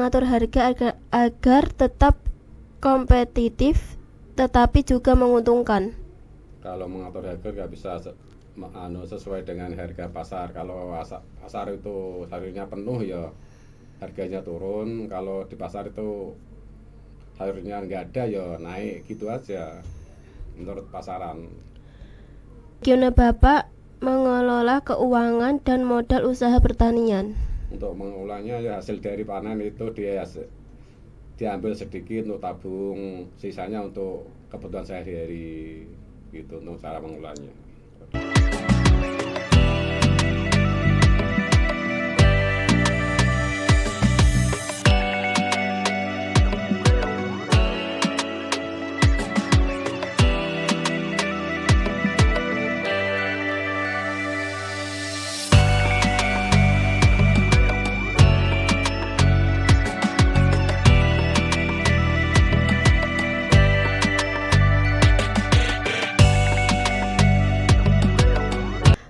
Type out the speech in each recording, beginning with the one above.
mengatur harga agar tetap kompetitif tetapi juga menguntungkan? Kalau mengatur harga nggak bisa sesuai dengan harga pasar. Kalau pasar itu sayurnya penuh ya harganya turun. Kalau di pasar itu sayurnya nggak ada ya naik, gitu aja menurut pasaran. Bagaimana Bapak mengelola keuangan dan modal usaha pertanian? Untuk mengolahnya ya hasil dari panen itu diambil sedikit untuk tabung, sisanya untuk kebutuhan sehari-hari, gitu untuk cara mengolahnya.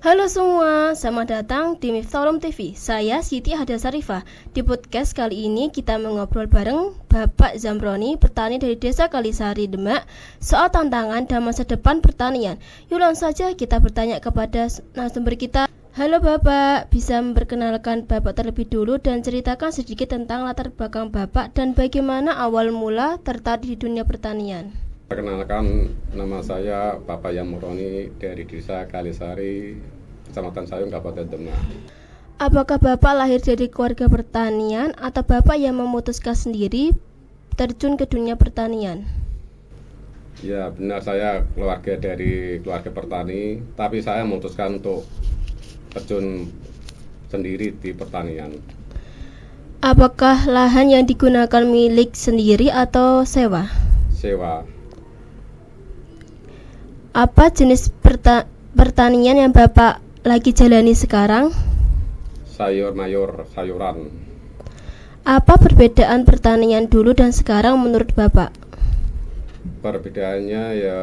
Halo semua, selamat datang di Miftahul TV. Saya Siti Hadasarifah. Di podcast kali ini kita mengobrol bareng Bapak Zamroni, petani dari Desa Kalisari, Demak, soal tantangan dan masa depan pertanian. Yuk langsung saja kita bertanya kepada narasumber kita. Halo Bapak, bisa memperkenalkan Bapak terlebih dulu dan ceritakan sedikit tentang latar belakang Bapak dan bagaimana awal mula tertarik di dunia pertanian. Perkenalkan, nama saya Bapak Zamroni dari Desa Kalisari, Kecamatan Sayung, Kabupaten Demak. Apakah Bapak lahir dari keluarga pertanian atau Bapak yang memutuskan sendiri terjun ke dunia pertanian? Ya benar, saya dari keluarga petani, tapi saya memutuskan untuk terjun sendiri di pertanian. Apakah lahan yang digunakan milik sendiri atau sewa? Sewa. Apa jenis pertanian yang Bapak lagi jalani sekarang? Sayuran. Apa perbedaan pertanian dulu dan sekarang menurut Bapak? Perbedaannya ya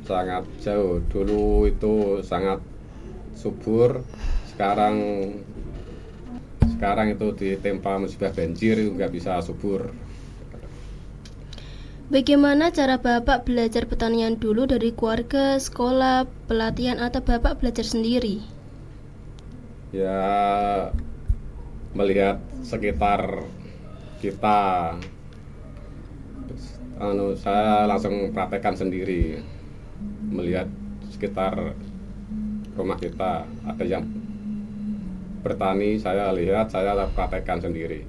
sangat jauh. Dulu itu sangat subur, sekarang itu ditempa musibah banjir itu nggak bisa subur. Bagaimana cara Bapak belajar pertanian dulu dari keluarga, sekolah, pelatihan, atau Bapak belajar sendiri? Ya melihat sekitar kita, saya langsung praktekkan sendiri. Melihat sekitar rumah kita ada yang bertani, saya lihat, saya praktekkan sendiri.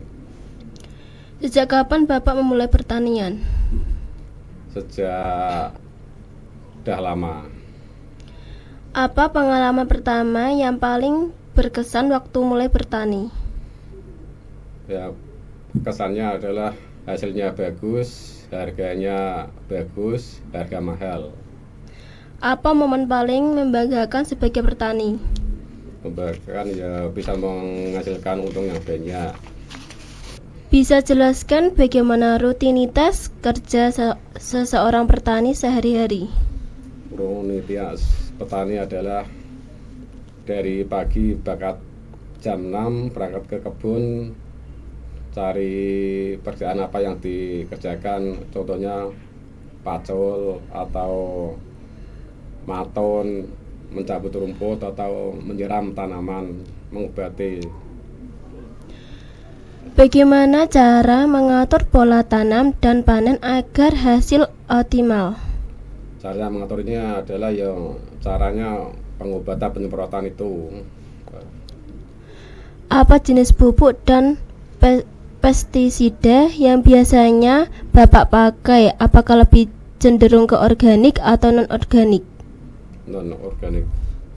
Sejak kapan Bapak memulai pertanian? Sejak udah lama. Apa pengalaman pertama yang paling berkesan waktu mulai bertani? Ya, kesannya adalah hasilnya bagus, harganya bagus, harga mahal. Apa momen paling membanggakan sebagai petani? Membanggakan ya bisa menghasilkan untung yang banyak. Bisa jelaskan bagaimana rutinitas kerja seseorang petani sehari-hari? Rutinitas petani adalah dari pagi jam 6 berangkat ke kebun, cari pekerjaan apa yang dikerjakan, contohnya pacul atau maton, mencabut rumput atau menyiram tanaman, mengobati. Bagaimana cara mengatur pola tanam dan panen agar hasil optimal? Cara mengaturnya adalah caranya pengobatan, penyemprotan itu. Apa jenis pupuk dan pestisida yang biasanya Bapak pakai? Apakah lebih cenderung ke organik atau non-organik? Non-organik.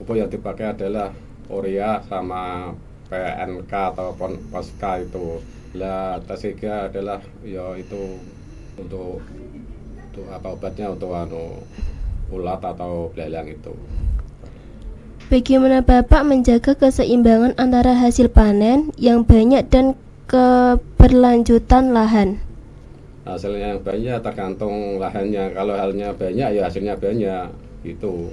Pupuk yang dipakai adalah urea sama PNK atau Poska itu. Lah T3 adalah itu untuk apa obatnya, untuk ulat atau belalang itu. Bagaimana Bapak menjaga keseimbangan antara hasil panen yang banyak dan keberlanjutan lahan? Hasilnya yang banyak tergantung lahannya. Kalau hasilnya banyak ya hasilnya banyak gitu.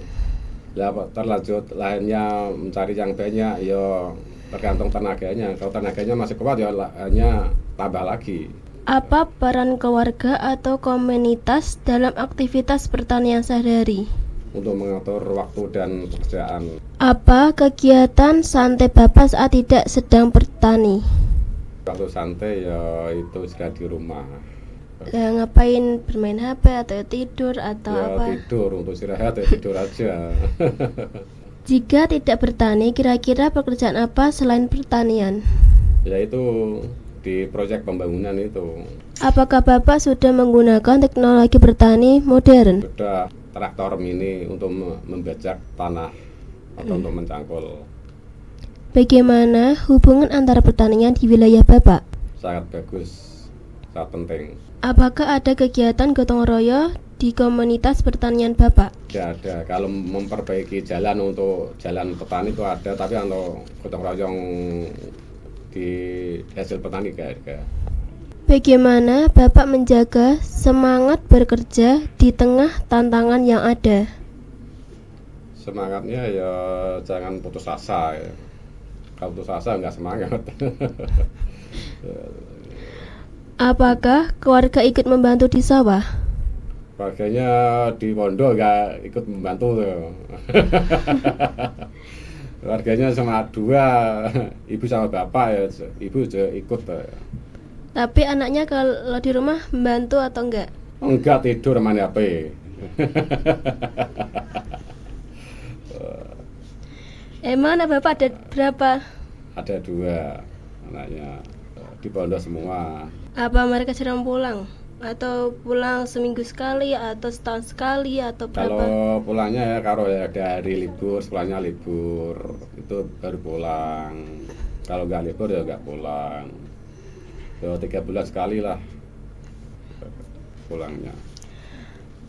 Lah terlanjut lahannya mencari yang banyak ya tergantung tenaganya. Kalau tenaganya masih kuat ya hanya tambah lagi. Apa peran keluarga atau komunitas dalam aktivitas pertanian sehari-hari? Untuk mengatur waktu dan pekerjaan. Apa kegiatan santai Bapak saat tidak sedang bertani? Waktu santai ya itu sudah di rumah. Ngapain, bermain HP atau tidur atau Ya apa? tidur, untuk istirahat ya tidur aja. Jika tidak bertani, kira-kira pekerjaan apa selain pertanian? Ya itu di proyek pembangunan itu. Apakah Bapak sudah menggunakan teknologi bertani modern? Sudah traktor mini untuk membajak tanah atau untuk mencangkul. Bagaimana hubungan antara pertanian di wilayah Bapak? Sangat bagus, sangat penting. Apakah ada kegiatan gotong royong di komunitas pertanian Bapak? Tidak ada. Kalau memperbaiki jalan untuk jalan petani itu ada, tapi untuk gotong royong di hasil petani gak ada. Bagaimana Bapak menjaga semangat bekerja di tengah tantangan yang ada? Semangatnya ya jangan putus asa ya. Kalau putus asa nggak semangat. Apakah keluarga ikut membantu di sawah? Keluarganya di pondok nggak ikut membantu tuh. Keluarganya cuma dua, ibu sama bapak ya. Ibu juga ikut. Tapi anaknya kalau di rumah membantu atau enggak? Enggak, tidur main HP. Emang anak Bapak ada berapa? Ada dua anaknya di pondok semua. Apa mereka sedang pulang? Atau pulang seminggu sekali atau setahun sekali atau berapa? Kalau pulangnya ya kalau ya ada hari libur, sekolahnya libur itu baru pulang. Kalau nggak libur ya nggak pulang. Ya 3 bulan sekali lah pulangnya.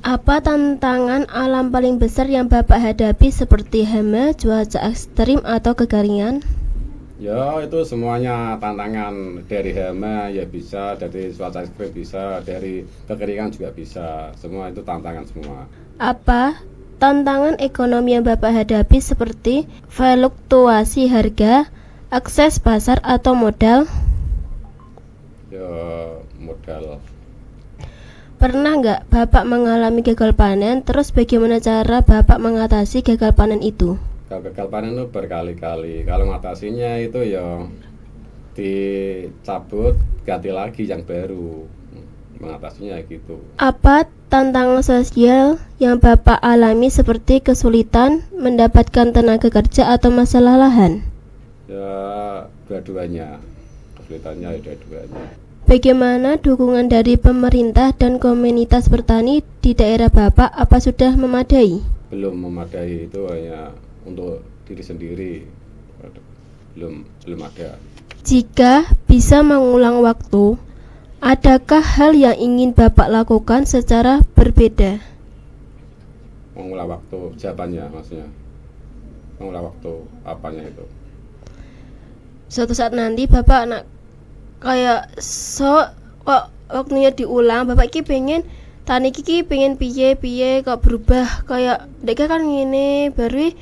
Apa tantangan alam paling besar yang Bapak hadapi seperti hama, cuaca ekstrim atau kekeringan? Ya itu semuanya tantangan, dari hama ya bisa, dari cuaca ekstrim bisa, dari kekeringan juga bisa. Semua itu tantangan semua. Apa tantangan ekonomi yang Bapak hadapi seperti fluktuasi harga, akses pasar atau modal? Ya modal. Pernah nggak Bapak mengalami gagal panen? Terus bagaimana cara Bapak mengatasi gagal panen itu? Kalau gagal panen itu berkali-kali. Kalau ngatasinya itu ya dicabut, ganti lagi yang baru. Mengatasinya gitu. Apa tantangan sosial yang Bapak alami seperti kesulitan mendapatkan tenaga kerja atau masalah lahan? Ya dua-duanya. Kesulitannya ya dua-duanya. Bagaimana dukungan dari pemerintah dan komunitas bertani di daerah Bapak? Apa sudah memadai? Belum memadai, itu hanya untuk diri sendiri. Belum ada. Jika bisa mengulang waktu, adakah hal yang ingin Bapak lakukan secara berbeda? Mengulang waktu, jawabannya maksudnya. Mengulang waktu apanya itu? Suatu saat nanti Bapak anak kayak waktunya diulang, Bapak ki pengen tani ki pengen piye kok berubah kayak deka kan ngene baru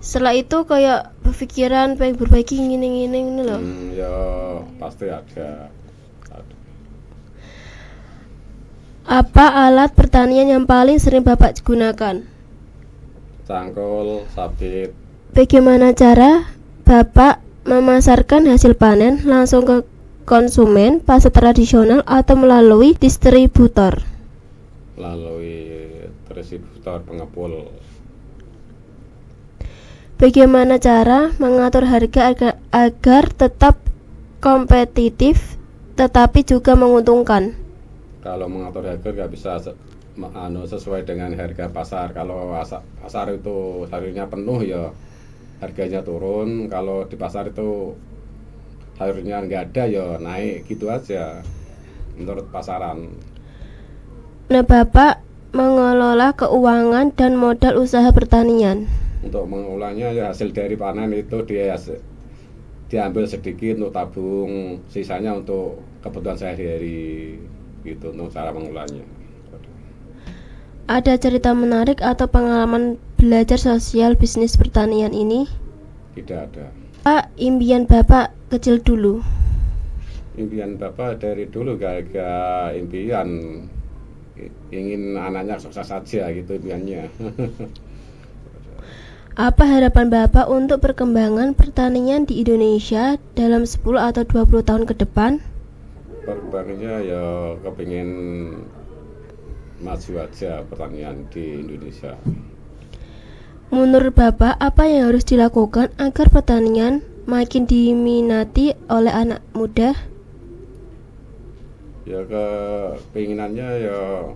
setelah itu kayak berpikiran pengen berbaiki ngene loh. Ya pasti ada. Apa alat pertanian yang paling sering Bapak gunakan? Cangkul, sabit. Bagaimana cara Bapak memasarkan hasil panen langsung ke konsumen, pasar tradisional atau melalui distributor? Melalui distributor pengepul. Bagaimana cara mengatur harga agar tetap kompetitif tetapi juga menguntungkan? Kalau mengatur harga nggak bisa sesuai dengan harga pasar. Kalau pasar itu sayurnya penuh ya harganya turun. Kalau di pasar itu sayurnya nggak ada ya naik, gitu aja menurut pasaran. Nah, Bapak mengelola keuangan dan modal usaha pertanian. Untuk mengulangnya ya hasil dari panen itu diambil sedikit untuk tabung, sisanya untuk kebutuhan sehari-hari, gitu untuk cara mengulangnya. Ada cerita menarik atau pengalaman belajar sosial bisnis pertanian ini? Tidak ada. Pak, impian Bapak kecil dulu. Impian Bapak dari dulu gak impian, ingin anaknya sukses saja gitu impiannya. Apa harapan Bapak untuk perkembangan pertanian di Indonesia dalam 10 atau 20 tahun ke depan? Perkembangannya ya kepingin maju aja pertanian di Indonesia. Menurut Bapak, apa yang harus dilakukan agar pertanian makin diminati oleh anak muda? Ya keinginannya ya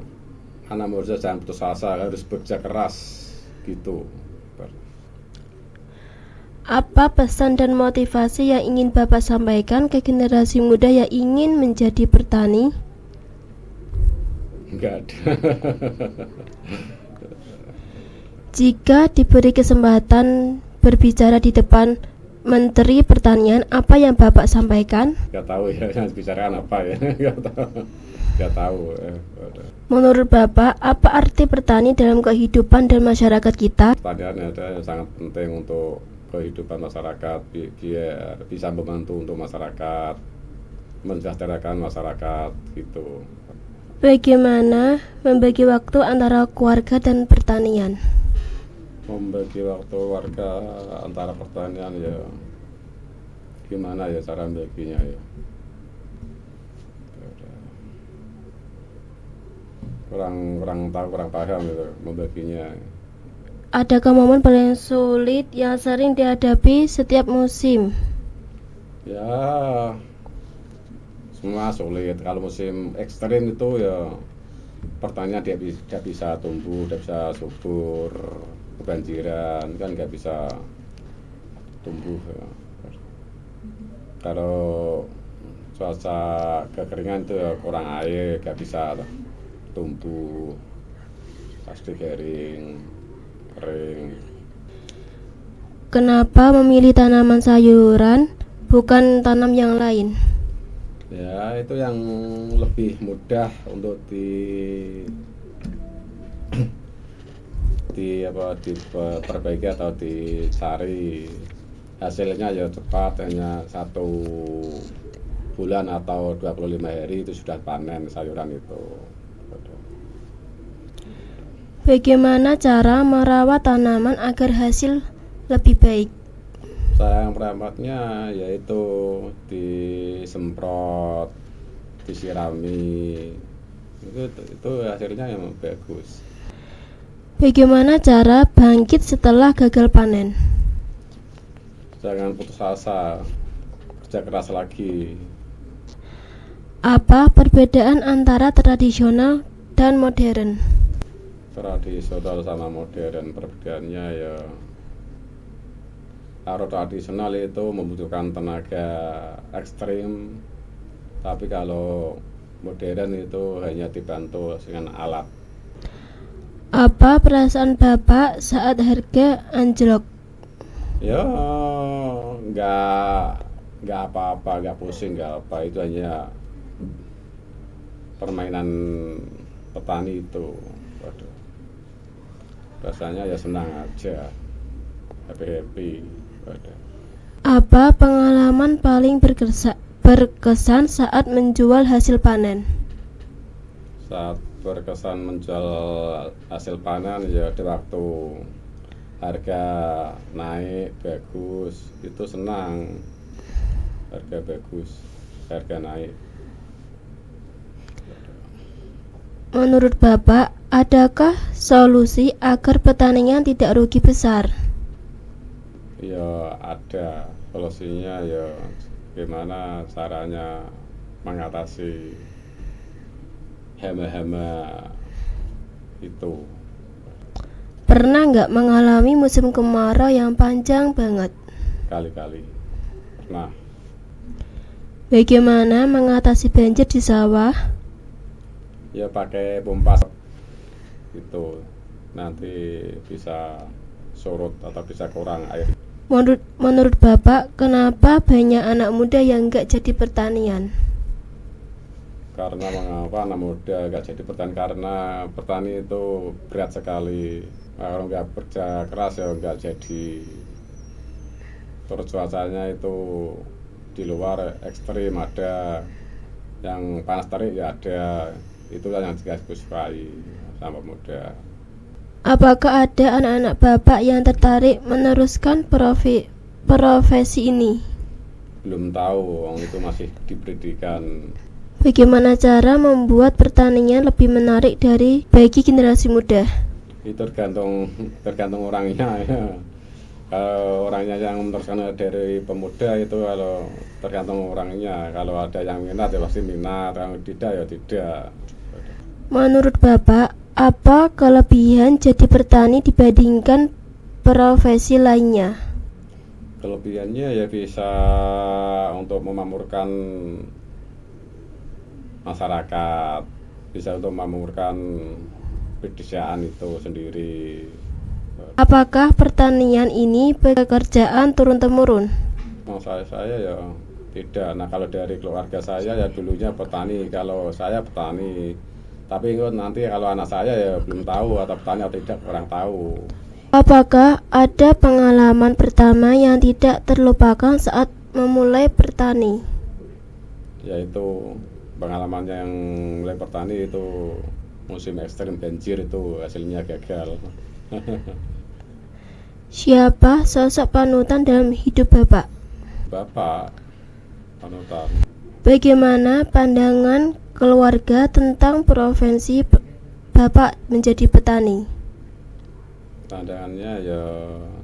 anak muda jangan putus asa, harus bekerja keras gitu. Apa pesan dan motivasi yang ingin Bapak sampaikan ke generasi muda yang ingin menjadi petani? Enggak ada. Jika diberi kesempatan berbicara di depan Menteri Pertanian, apa yang Bapak sampaikan? Enggak tahu ya, yang bicarakan apa ya. Enggak tahu. Menurut Bapak, apa arti petani dalam kehidupan dan masyarakat kita? Pertanian ada yang sangat penting untuk kehidupan masyarakat, biar bisa membantu untuk masyarakat, mensejahterakan masyarakat gitu. Bagaimana membagi waktu antara keluarga dan pertanian? Membagi waktu warga antara pertanian ya gimana ya cara membaginya ya, kurang tahu, kurang paham gitu membaginya. Adakah momen paling sulit yang sering dihadapi setiap musim? Ya semua sulit. Kalau musim ekstrim itu ya pertanian dia tidak bisa tumbuh, tidak bisa subur, kebanjiran kan nggak bisa tumbuh ya. Kalau cuaca kekeringan itu ya kurang air, nggak bisa tumbuh, pasti kering. Kenapa memilih tanaman sayuran bukan tanam yang lain? Ya itu yang lebih mudah untuk diperbaiki atau dicari, hasilnya ya cepat, hanya 1 bulan atau 25 hari itu sudah panen sayuran itu. Bagaimana cara merawat tanaman agar hasil lebih baik? Cara merawatnya yaitu disemprot, disirami, itu hasilnya yang bagus. Bagaimana cara bangkit setelah gagal panen? Jangan putus asa, kerja keras lagi. Apa perbedaan antara tradisional dan modern? Tradisional sama modern, perbedaannya ya kalau tradisional itu membutuhkan tenaga ekstrim, tapi kalau modern itu hanya dibantu dengan alat. Apa perasaan Bapak saat harga anjlok? Ya nggak apa-apa, nggak pusing, nggak apa, itu hanya permainan petani itu. Waduh, rasanya ya senang aja, happy. Waduh. Apa pengalaman paling berkesan saat menjual hasil panen? Saat berkesan menjual hasil panen ya di waktu harga naik bagus, itu senang. Harga bagus, harga naik. Menurut Bapak, adakah solusi agar pertanian tidak rugi besar? Ya ada solusinya, ya gimana caranya mengatasi hama-hama itu. Pernah nggak mengalami musim kemarau yang panjang banget? Kali-kali pernah. Bagaimana mengatasi banjir di sawah? Ya pakai pompa itu, nanti bisa surut atau bisa kurang air. Menurut Bapak, kenapa banyak anak muda yang nggak jadi pertanian? Karena mengapa anak muda nggak jadi petani? Karena petani itu berat sekali. Kalau nggak kerja keras ya nggak jadi terus cuacanya itu di luar ekstrim, ada yang panas terik ya ada, itulah yang juga aku sukai sama muda. Apakah ada anak-anak Bapak yang tertarik meneruskan profesi ini? Belum tahu, itu masih di pendidikan. Bagaimana cara membuat pertanian lebih menarik bagi generasi muda? Itu tergantung orangnya ya. Kalau orangnya yang meneruskan dari pemuda itu, kalau tergantung orangnya, kalau ada yang minat ya pasti minat, kalau tidak ya tidak. Menurut Bapak, apa kelebihan jadi petani dibandingkan profesi lainnya? Kelebihannya ya bisa untuk memakmurkan masyarakat, bisa untuk memakmurkan pedesaan itu sendiri. Apakah pertanian ini pekerjaan turun-temurun? Saya ya tidak. Nah, kalau dari keluarga saya ya dulunya petani, kalau saya petani. Tapi nanti kalau anak saya ya belum tahu atau petani atau tidak, kurang tahu. Apakah ada pengalaman pertama yang tidak terlupakan saat memulai bertani? Yaitu pengalamannya yang mulai bertani itu musim ekstrim banjir, itu hasilnya gagal. Siapa sosok panutan dalam hidup Bapak? Bapak panutan. Bagaimana pandangan keluarga tentang profesi Bapak menjadi petani? Pandangannya ya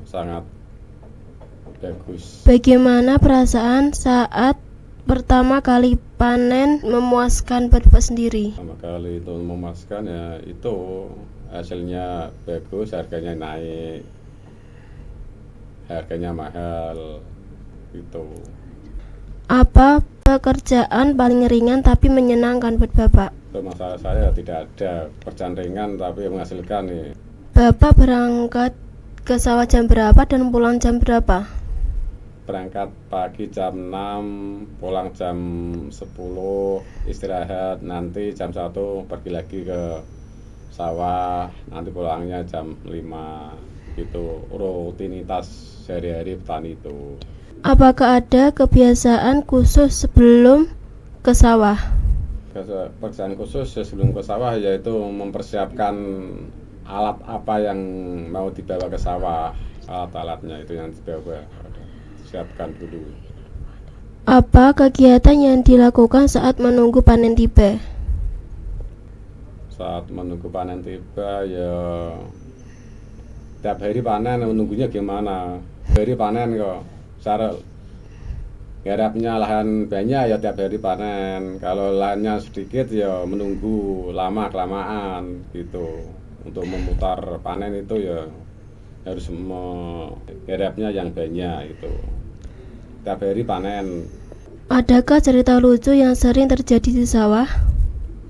sangat bagus. Bagaimana perasaan saat pertama kali panen memuaskan Bapak sendiri? Pertama kali itu memuaskan ya itu hasilnya bagus, harganya naik, harganya mahal gitu. Apa pekerjaan paling ringan tapi menyenangkan buat Bapak? Itu masalah saya tidak ada pekerjaan ringan tapi menghasilkan nih. Bapak berangkat ke sawah jam berapa dan pulang jam berapa? Berangkat pagi jam 6, pulang jam 10, istirahat, nanti jam 1 pergi lagi ke sawah, nanti pulangnya jam 5. Itu rutinitas sehari-hari petani itu. Apakah ada kebiasaan khusus sebelum ke sawah? Pekerjaan khusus sebelum ke sawah yaitu mempersiapkan alat apa yang mau dibawa ke sawah, alat-alatnya itu yang dibawa, siapkan dulu. Apa kegiatan yang dilakukan saat menunggu panen tiba? Saat menunggu panen tiba ya tiap hari panen, menunggunya gimana? Hari panen kok, cara garapnya lahan banyak ya tiap hari panen, kalau lahannya sedikit ya menunggu lama kelamaan gitu. Untuk memutar panen itu ya harus garapnya yang banyak itu. Tiap hari panen. Adakah cerita lucu yang sering terjadi di sawah?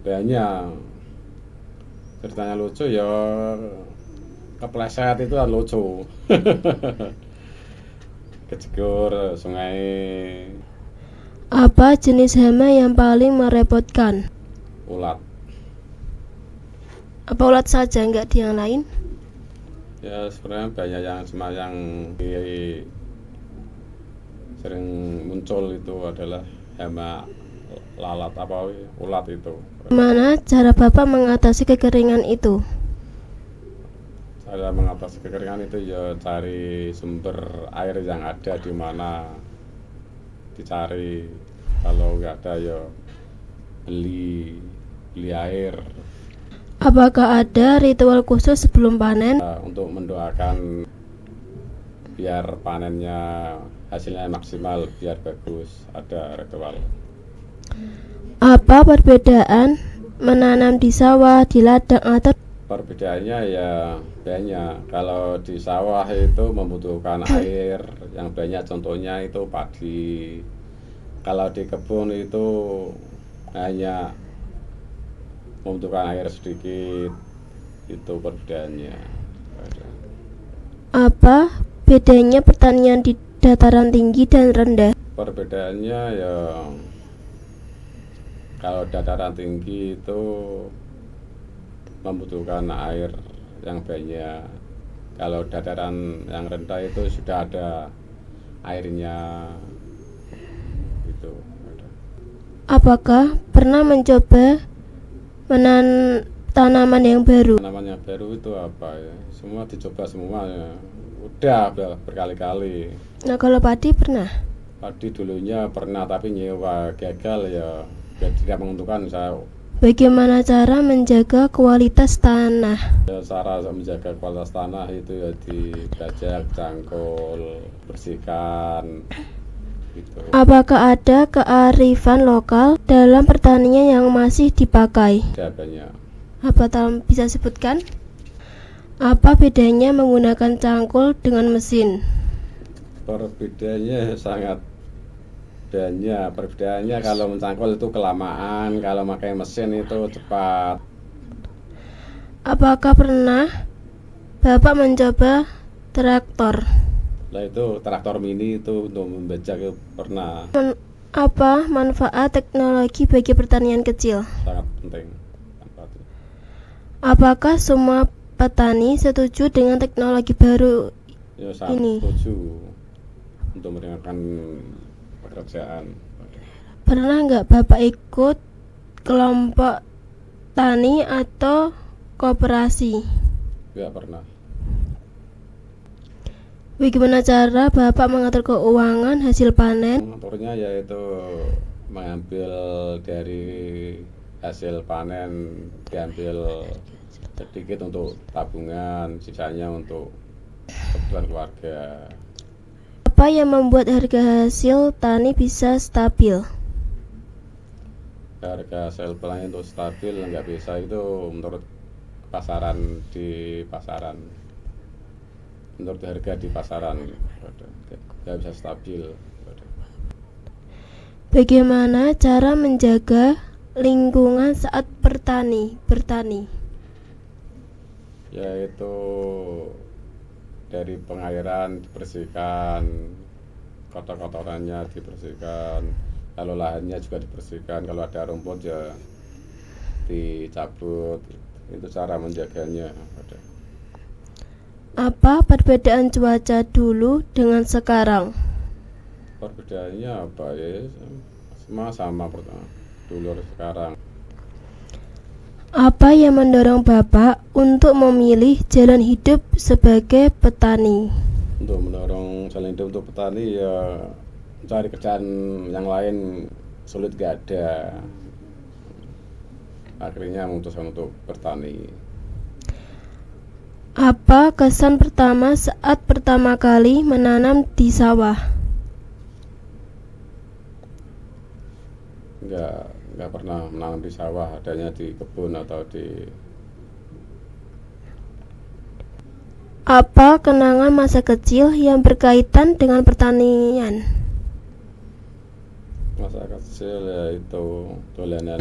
Banyak. Ceritanya lucu ya, kepleset itu kan lucu. Kejegur sungai. Apa jenis hama yang paling merepotkan? Ulat. Apa ulat saja, enggak di yang lain? Ya sebenarnya banyak yang sering muncul itu adalah hama lalat apa ulat itu. Gimana cara Bapak mengatasi kekeringan itu? Cara mengatasi kekeringan itu ya cari sumber air yang ada di mana, dicari. Kalau nggak ada ya beli air. Apakah ada ritual khusus sebelum panen? Untuk mendoakan biar panennya hasilnya maksimal, biar bagus, ada ritual. Apa perbedaan menanam di sawah, di ladang, atau Perbedaannya ya banyak. Kalau di sawah itu membutuhkan air yang banyak, contohnya itu padi. Kalau di kebun itu hanya membutuhkan air sedikit, itu perbedaannya. apa bedanya pertanian di dataran tinggi dan rendah? Perbedaannya ya kalau dataran tinggi itu membutuhkan air yang banyak. Kalau dataran yang rendah itu sudah ada airnya gitu. Apakah pernah mencoba menanam tanaman yang baru? Tanaman yang baru itu apa ya? Semua dicoba semua ya. Udah berkali-kali. Nah, kalau padi pernah? Padi dulunya pernah tapi nyewa, gagal ya tidak menguntungkan. Saya Bagaimana cara menjaga kualitas tanah? ya, cara menjaga kualitas tanah itu ya dibajak, cangkul, bersihkan gitu. Apakah ada kearifan lokal dalam pertanian yang masih dipakai? Ada banyak. Apa bisa sebutkan? Apa bedanya menggunakan cangkul dengan mesin? Perbedaannya sangat banyak. Perbedaannya kalau mencangkul itu kelamaan, kalau pakai mesin itu cepat. Apakah pernah Bapak mencoba traktor? Nah itu traktor mini itu untuk membajak itu pernah. Apa manfaat teknologi bagi pertanian kecil? Sangat penting. Apakah semua petani setuju dengan teknologi baru Ya sangat ini? setuju untuk meringankan pekerjaan. Pernah nggak Bapak ikut kelompok tani atau koperasi? Tidak pernah. Bagaimana cara Bapak mengatur keuangan hasil panen? Mengaturnya yaitu mengambil dari hasil panen, diambil sedikit untuk tabungan, sisanya untuk kebutuhan keluarga. Apa yang membuat harga hasil tani bisa stabil? Harga hasil panen untuk stabil nggak bisa itu menurut pasaran di pasaran. Menurut harga di pasaran nggak bisa stabil. Bagaimana cara menjaga lingkungan saat bertani? Yaitu dari pengairan dibersihkan, kotor-kotorannya dibersihkan, kalau lahannya juga dibersihkan, kalau ada rumput ya dicabut. Itu cara menjaganya. Apa perbedaan cuaca dulu dengan sekarang? Perbedaannya apa ya? Semua sama pertama dulu sekarang. Apa yang mendorong Bapak untuk memilih jalan hidup sebagai petani? Untuk mendorong jalan hidup untuk petani ya mencari kerjaan yang lain sulit gak ada. Akhirnya memutuskan untuk bertani. Apa kesan pertama saat pertama kali menanam di sawah? Nggak pernah menanam di sawah, adanya di kebun atau di. Apa kenangan masa kecil yang berkaitan dengan pertanian? Masa kecil ya itu dolanan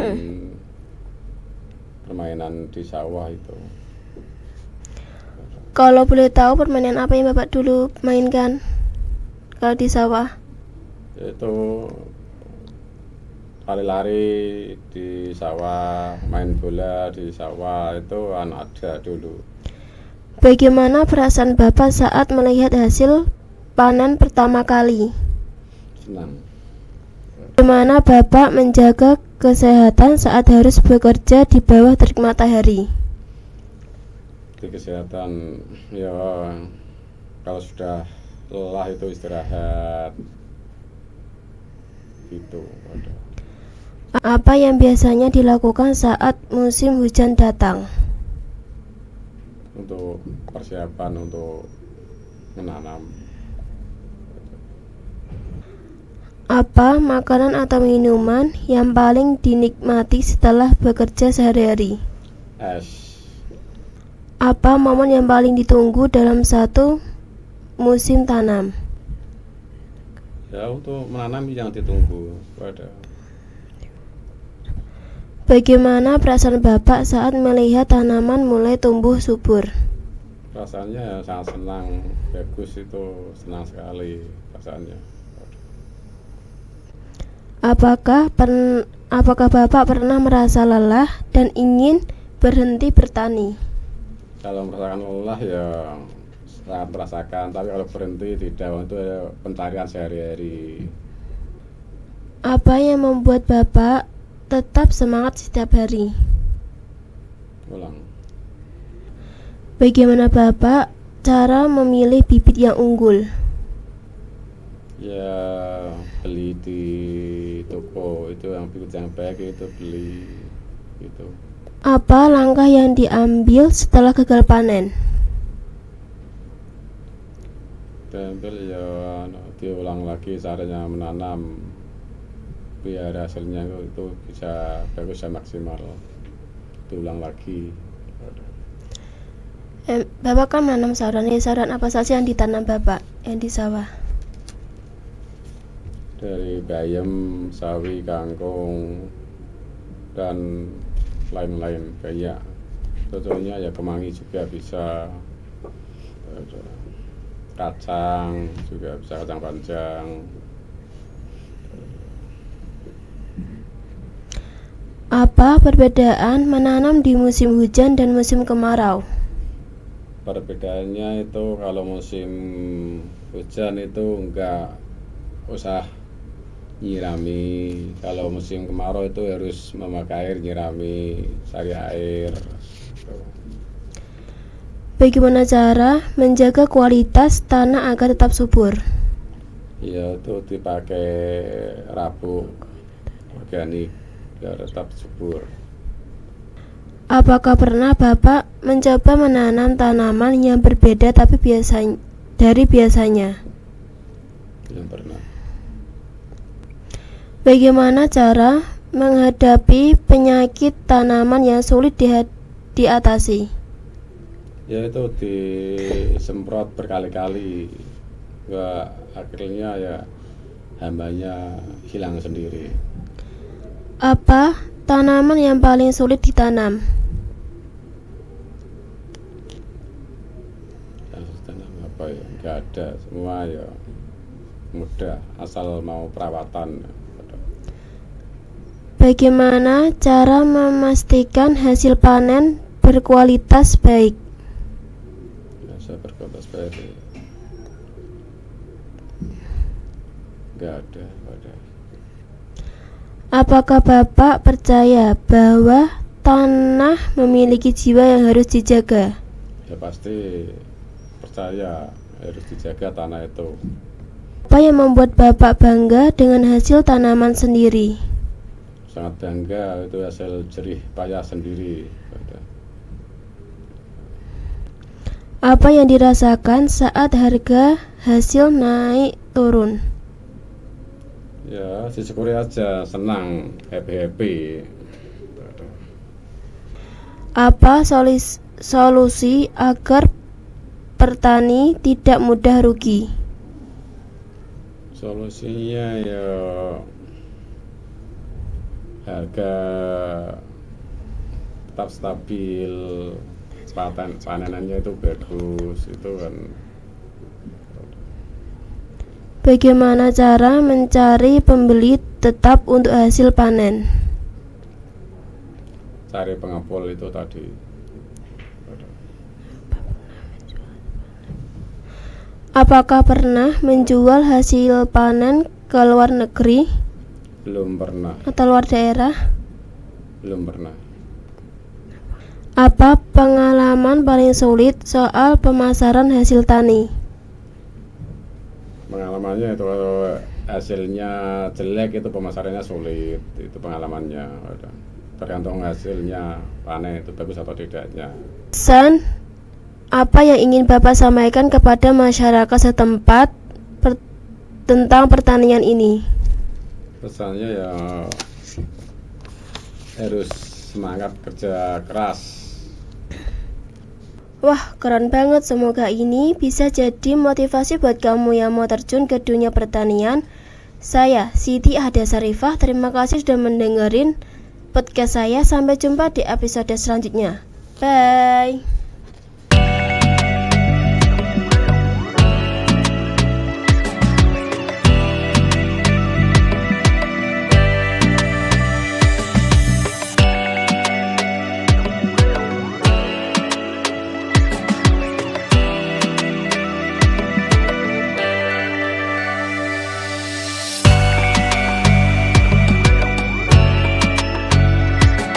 permainan di sawah itu. Kalau boleh tahu permainan apa yang Bapak dulu mainkan kalau di sawah? Itu lari-lari di sawah, main bola di sawah, itu ada dulu. Bagaimana perasaan Bapak saat melihat hasil panen pertama kali? Senang. Bagaimana Bapak menjaga kesehatan saat harus bekerja di bawah terik matahari? Di kesehatan ya kalau sudah lelah itu istirahat gitu. Apa yang biasanya dilakukan saat musim hujan datang? Untuk persiapan untuk menanam. Apa makanan atau minuman yang paling dinikmati setelah bekerja sehari-hari? Es. Apa momen yang paling ditunggu dalam satu musim tanam? Ya untuk menanam yang ditunggu ada. Bagaimana perasaan Bapak saat melihat tanaman mulai tumbuh subur? Rasanya sangat senang, bagus itu, senang sekali perasaannya. Apakah Bapak pernah merasa lelah dan ingin berhenti bertani? Kalau merasakan lelah ya sangat merasakan, tapi kalau berhenti tidak, itu ya pencarian sehari-hari. Apa yang membuat Bapak tetap semangat setiap hari? Ulang. Bagaimana Bapak cara memilih bibit yang unggul? Ya beli di toko, itu yang bibit yang baik itu beli gitu. Apa langkah yang diambil setelah gagal panen? Diambil ya diulang lagi caranya menanam biar hasilnya itu bisa bagus dan maksimal. Diulang lagi. Bapak kan menanam sayuran. Sayuran apa saja yang ditanam Bapak yang di sawah? Dari bayam, sawi, kangkung, dan lain-lain banyak. Contohnya ya kemangi juga bisa, kacang juga bisa, kacang panjang. Apa perbedaan menanam di musim hujan dan musim kemarau? Perbedaannya itu kalau musim hujan itu enggak usah nyirami, kalau musim kemarau itu harus memakai air, nyirami, cari air. Bagaimana cara menjaga kualitas tanah agar tetap subur? Ya itu dipakai rabuk organik biar tetap subur. Apakah pernah Bapak mencoba menanam tanaman yang berbeda tapi dari biasanya? Yang pernah. Bagaimana cara menghadapi penyakit tanaman yang sulit diatasi? Ya itu disemprot berkali-kali, akhirnya ya hambanya hilang sendiri. Apa tanaman yang paling sulit ditanam? Yang ditanam apa ya? Nggak ada, semua ya mudah asal mau perawatan. Bagaimana cara memastikan hasil panen berkualitas baik? Saya berkualitas baik. Nggak ada. Apakah Bapak percaya bahwa tanah memiliki jiwa yang harus dijaga? Ya pasti percaya harus dijaga tanah itu. Apa yang membuat Bapak bangga dengan hasil tanaman sendiri? Sangat bangga, itu hasil jerih payah sendiri. Apa yang dirasakan saat harga hasil naik turun? Ya disyukuri aja, senang, happy. Apa solusi agar petani tidak mudah rugi? Solusinya ya harga tetap stabil, panenannya itu bagus, itu kan. Bagaimana cara mencari pembeli tetap untuk hasil panen? Cari pengepul itu tadi. Apakah pernah menjual hasil panen ke luar negeri? Belum pernah. Atau luar daerah? Belum pernah. Apa pengalaman paling sulit soal pemasaran hasil tani? Pengalamannya itu kalau hasilnya jelek itu pemasarannya sulit, itu pengalamannya. Tergantung hasilnya panen itu bagus atau tidaknya. Pesan apa yang ingin Bapak sampaikan kepada masyarakat setempat tentang pertanian ini? Pesannya ya harus semangat kerja keras. Wah, keren banget. Semoga ini bisa jadi motivasi buat kamu yang mau terjun ke dunia pertanian. Saya, Siti Ahda Sarifah. Terima kasih sudah mendengarin podcast saya. Sampai jumpa di episode selanjutnya. Bye.